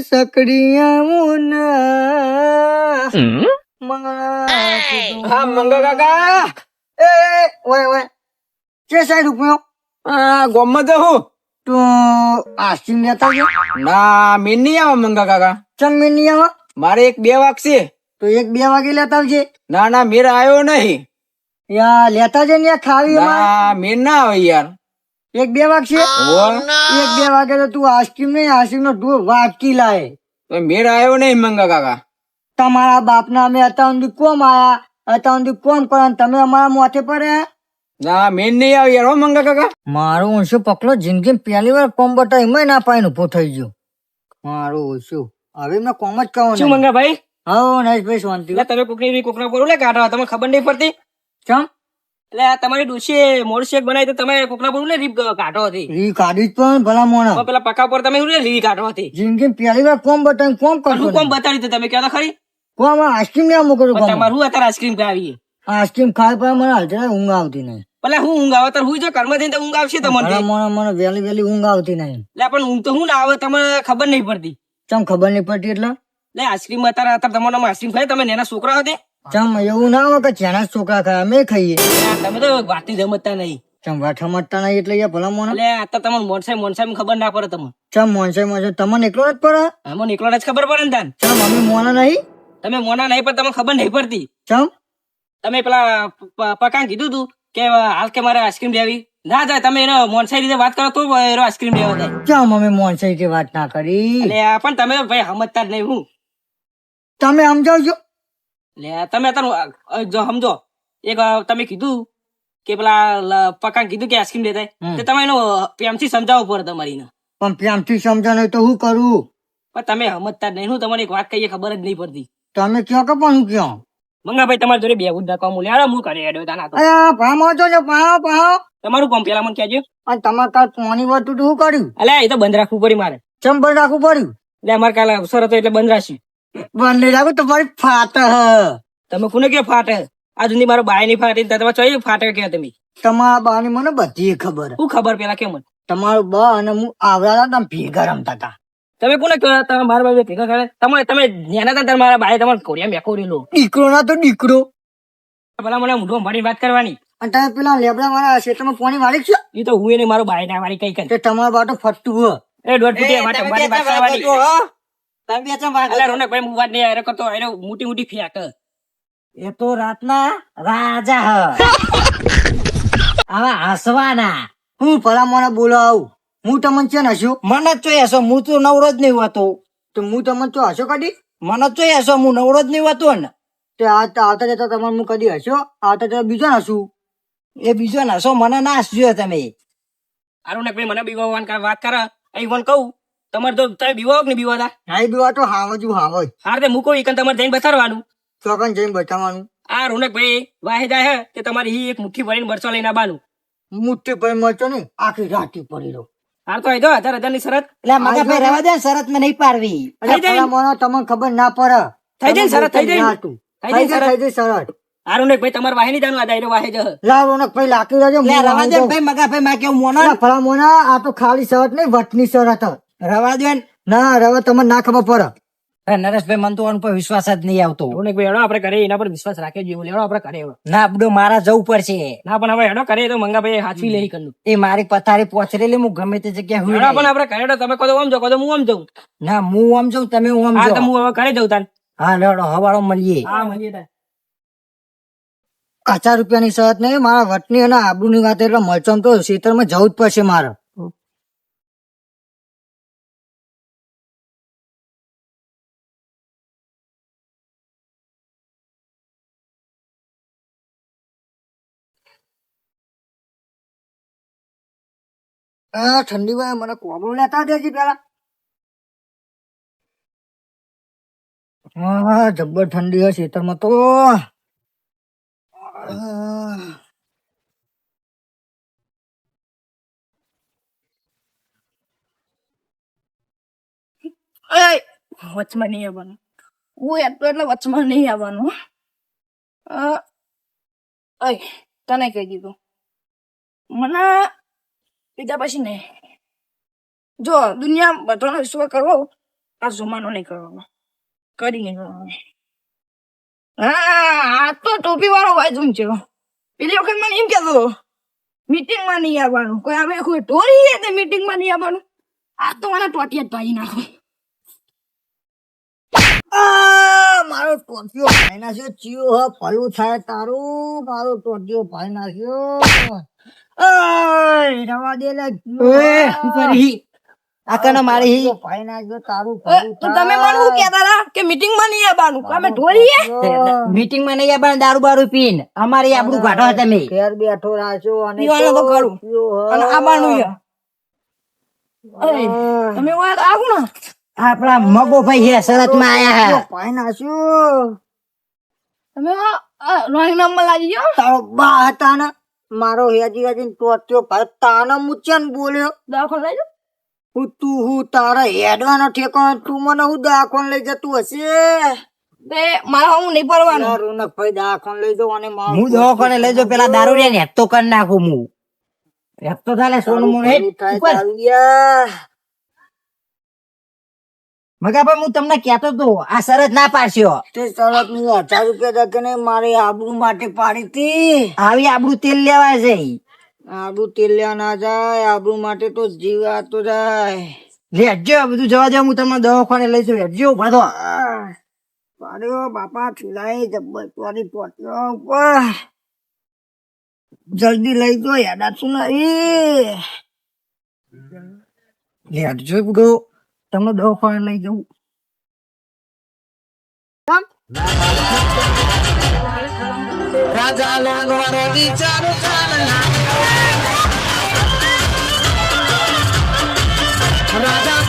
સકડિયા મુના હા મંગા કાકા એ ઓય ઓય કે સાઈડ ઉભો ગોમમાં તો હું તો આસ્તીમ લેતા ગયો ના મેં નહીં આવે મંગા કાકા ચમ નહીં આવા મારે 1-2 વાગશે તો 1-2 વાગે લેતા આવજે ના ના મેર આવ્યો નહીં યા લેતા જઈને યા ખાવી એમાં ના મેર ના આવે યાર 1-2 વાગશે 1-2 વાગે તો તું આઈસ્ક્રીમ નહીં આઈસ્ક્રીમ નો ઢોર વાટકી લાય તો મેર આવ્યો નહીં મંગા કાકા તમારા બાપના અમે અત્યાર સુધી કોમ આયા અત્યાર સુધી કોમ કરો ને તમે અમારા મોથે પડ્યા ના મેર નહીં આવે યાર હો મંગા કાકા મારું ઓછું પકડો જિંદગી પહેલી વાર કોમ બટા એમાં ના પાય ઉભો થઈ ગયો મારું ઓછું હવે મેં કોમ જ કહો શું મંગા ભાઈ હા નરેશભાઈ શાંતિ એટલે તમે કોકના બોલો લે કાઢો તમને ખબર નહીં પડતી ચમ એટલે આ તમારી ડોશીએ મોડ શેક બનાવી તો તમે કોકના બોલું ને રીપ કાઢો હતી રી કાઢી જ પણ ભલા મોણા તો પેલા પકા પર તમે રીપ કાઢો હતી જિંદગી પહેલી વાર કોમ બટા કોમ પણ હું કરતો કોમ બતાડી તો તમે કહેતા ખરી કોમ આઈસ્ક્રીમ લેવા મોકલું પણ તમારે હું અત્યારે આઈસ્ક્રીમ ખાવી આઈસ્ક્રીમ ખાય પણ મને હાલ ઊંઘ આવતી નહીં પેલા હું ઊંઘ આવે તો હું જો કર્મ થઈને તો ઊંઘ આવશે તમને ભલા મને વહેલી વહેલી ઊંઘ આવતી નહીં એટલે પણ ઊંઘ તો હું ના આવે તમને ખબર નહીં પડતી ચમ ખબર નહીં પડતી એટલે એટલે આઈસ્ક્રીમ અત્યારે તમારા આઈસ્ક્રીમ ખાય તમે નાના છોકરા હતા ચમ એવું ના હોય કે ચેના છોકરા ખાય અમે ખાઈએ તમે તો વાતી જમતા નહીં ચમ વાઠા મટતા નહીં એટલે યાર ભલા મોણા એટલે આ તો તમને મોનસાઈ ખબર ના પડે તમને ચમ મોનસે તમને એકલો જ પડે આમાં નીકળો જ ખબર પડે ને તાન ચમ અમે મોના નહીં તમે મોના નહીં પણ તમને ખબર નહીં પડતી ચમ તમે પેલા પકાને કીધું તું કે હાલ કે મારે આઈસ્ક્રીમ લેવી ના જાય તમે એનો મોનસાઈ રીતે વાત કરો તો એનો આઈસ્ક્રીમ લેવા જાય ચમ અમે મોનસે કે વાત ના કરી એટલે આ પણ તમે ભાઈ સમજતા જ નહીં હું તમે સમજાવજો એટલે તમે અત્યારે જો સમજો એક તમે કીધું કે પેલા પકાને કીધું કે આઈસ્ક્રીમ લેતા તો તમે એનો પ્રેમથી સમજાવવું પડે તમારી પણ પ્રેમથી સમજો નહીં તો હું કરું પણ તમે સમજતા જ નહીં હું તમારી એક વાત કહીએ ખબર જ નહીં પડતી તમે કયો કે પણ હું કયો મંગાભાઈ તમારી જોડે બે ગુંડા કામ લ્યા હું કરે હેડ્યો તાના તો અયા ભામો છો ને પાહો તમારું કામ પેલા મને કહેજો અને તમારે કાલ પાણી વધતું તો શું કર્યું અલ્યા એ તો બંધ રાખવું પડી મારે ચમ બંધ રાખવું પડ્યું એટલે અમારે કાલે અવસર હતો એટલે બંધ રાખ્યું બંધ નહીં રાખું તમારી ફાટ તમે કોને કે ફાટે આ જુદી મારો બાય ની ફાટી તમે ચોઈ ફાટે કે તમે તમારા બાની મને બધી ખબર શું ખબર પેલા કેમ તમારું બા અને હું આવડા તમે ભેગા રમતા હતા તમે કોને કહો તમે મારા બાય ભેગા કરે તમે જ્ઞાન હતા ત્યારે મારા બાય તમારે કોરિયા મેકોરેલો દીકરો ના તો દીકરો પેલા મને ઊંધો મારી વાત કરવાની અને તમે પેલા લેબડા મારા ક્ષેત્રમાં પાણી વાળી છો એ તો હું એને મારો બાય ના વાળી કઈ કરી તે તમારા બાટો ફરતું હોય એ દોઢ ફૂટી માટે મારી વાત કરવાની તમે બે ચમ વાત અલ્યા રોનકભાઈ હું વાત નહીં આરે કરતો આરે મોટી મોટી ફેંક એ તો રાતના રાજા હ આવા હસવાના હું ભલા મને બોલાવું હું તમને છે ને હસ્યું મને જ જોઈએ છો હું તો નવરો જ નહીં હોતો તો હું તમને તો હસ્યો કદી મને જ જોઈએ છો હું નવરો જ નહીં હોતો ને તે આવતા જતા તમારે હું કદી હસ્યો આવતા જતા બીજો હસું એ બીજો નશો મને ના હસજો તમે આ રોનકભાઈ મને બીવા વાત કરે અહીં મને કહું તમારે તો તમે બીવા કે નહીં બીવાતા નાઈ બીવા તો હાવજ હાવજ હાર તે મૂકો ઈકન તમારે જઈને બતાડવાનું ચોકન જઈને બતાવવાનું આ રોનકભાઈ વાહે જાય હે કે તમારી હી એક મુઠ્ઠી ભરીને મરચો લઈને આવવાનું મુઠ્ઠી પર મળતો ને આખી રાતી પડી રહો હાર તો આઈ 1000 ની શરત એટલે મગા ભાઈ રવા દે ને, શરત માં નહીં પાડવી. થઈ જાય. તમને ખબર ના પડે થઈ જાય શરત, થઈ જાય. થઈ જાય શરત. આ રોનકભાઈ તમારે વાહે નહીં જાણવા દાયરો વાહે જહ લાવ રોનકભાઈ લાકી લેજો લે રવા દે ને ભાઈ, મગા ભાઈ માં કેવું મોનો ને? ફળા મોના આ તો ખાલી શરત નહીં વટની શરત હ. રવા દે ને. ના રવા તમને ના ખબર પડે. અરે નરેશભાઈ મને તો આના પર વિશ્વાસ જ નહીં આવતો. રોનકભાઈ હેડો આપણે કરે એના પર વિશ્વાસ રાખે જેવું લેડો આપણે કરે એવો. ના બડો મારા જવું પડશે. ના પણ હવે હેડો કરે તો મંગાભાઈ હાચવી લે કરનું એ મારી પથારી પોચરેલી હું ગમે તે જગ્યાએ હુઈ હેડો પણ રહી. આપણે કરે તમે કદો આમ જો કદો હું આમ જાઉં ના હું આમ જાઉં તમે આમ હા તો જાઓ. હું હવે કરે જાઉં તાન હા લેડો હવાળો મળીએ. હા મળીએ તાન 1000 રૂપિયાની શરત નહીં મારા વટની અને આબરૂની વાત એટલે મળચમ તો ખેતરમાં જવું જ પડશે મારે. ઠંડી ભાઈ મને કોબળો લેતા દેજી પેલા. હા જબ્બર ઠંડી હોય ખેતરમાં તો. વચમાં નહીં આવવાનું. હું એટલે વચમાં નહીં આવવાનું. તને કહી દીધું મને બીજા પછી નહીં. જો દુનિયા બધાનો વિશ્વાસ કરવો આ જમાનો નહીં કરવાનો કરી નહીં કરવાનો. હા આ તો ટોપી વાળો વાંચું છે. પેલી વખત મને એમ કહેતો મીટિંગ માં નહીં આવવાનું. કોઈ આવે કોઈ ઢોરી તે મીટિંગ માં નહીં આવવાનું. આ તો મને ટોટિયા જ ભાઈ નાખો. મારો ટોટિયો ભાઈ નાખ્યો ચિયો હ ભલું થાય તારું. મારો ટોટિયો ભાઈ નાખ્યો. રવા દે લે ઓય, શું કરી? આ કને મારી ભાઈ નાખ્યો તારું તો તમે મને શું કહેતા હતા કે મીટિંગ માં નહીં આવવાનું? અમે ઢોરી મીટિંગ માં નહીં આવવાનું, દારૂ બારૂ પીને અમારી આબરૂ કાઢો તમે. ઘેર બેઠો રાખ્યો અને પીવાનું તો ખરું. ટોટિયો હ. અને આવવાનું છે. તમે વાત આવું ને આપણા મગો ભાઈ છે શરત માં આયા હે. ભાઈ નાખ્યો. તમે રોંગ નંબર લાગી ગયો. તારો બા હતા ને મારો હેજી ટોટિયો ભાઈ તાના મુચન બોલ્યો. દવાખાને લઈ જાઓ. હું તારા હેડવાનો ઠેકાણો તું મને હું દાખોન લઈ જતું હશે. તે મારા હું નહીં પડવાનું. રોનક ભાઈ દાખોન લઈ જાઉં અને મારું હું દવાખાને લઈ જાઉં, પેલા દારૂ રે ને હેપતો કરી નાખું. હું હેપતો થાય સોનું મોણ ભલું થાય તારું યાર. મગાભાઈ હું તમને કહેતો તો આ શરત ના પાડશો. તે શરત હું 1000 રૂપિયા દે કે નહીં મારી આબરૂ માટે પાડી હતી. આવી આબરૂ તેલ લેવા છે. આબરૂ તેલ લેવા ના જાય, આબરૂ માટે તો જીવ આતો જાય. લેજો બધું જવા દે, હું તમને દવાખાને લઈ જાઉં. હેડજો બધો. પાડ્યો બાપા ચુલાઈ જબ્બર તોડી ટોટિયો ઉપર. જલ્દી લઈ જો યાદાતું નહીં. લેજો બધો, તમને દવાખાને લઈ જાઉં. રાજા લાગવાનો વિચાર રાજા